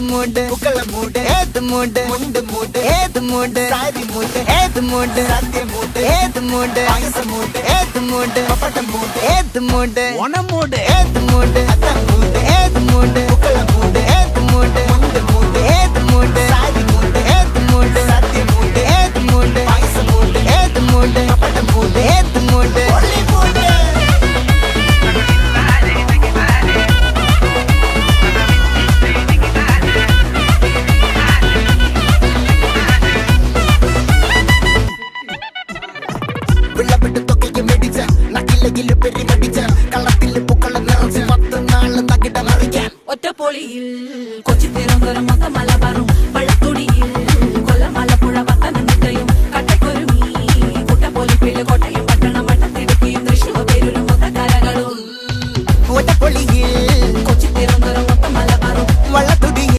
மூடு புக்கல மூடு ஏத்து மூடு முண்டு மூடு ஏத்து மூடு சாரி மூடு ஏத்து மூடு சத்திய மூடு ஏத்து மூடு பாயச மூடு ஏத்து மூடு பப்பட்ட மூடு ஏத்து மூடு ஒன மூடு ஏத்து மூடு அத்த மூடு ஏத்து மூடு புக்கல மூடு ஏத்து மூடு முண்டு மூடு ஏத்து மூடு சாரி மூடு ஏத்து மூடு சத்திய மூடு ஏத்து மூடு பாயச மூடு ஏத்து மூடு பப்பட்ட மூடு ஏத்து மூடு ஒல்லி மூடு വിളവിട്ട് തൊക്കയ്ക്ക് മെടിച്ച നക്കിലകില് പെരിമടിച്ച കളത്തില് പൂക്കള നിറച്ച് 10 നാള് തകിട മറിക്കാൻ ഒറ്റപ്പൊളിയിൽ കൊച്ചി തിരുവനന്തപുരം മൊത്തം മലബാറും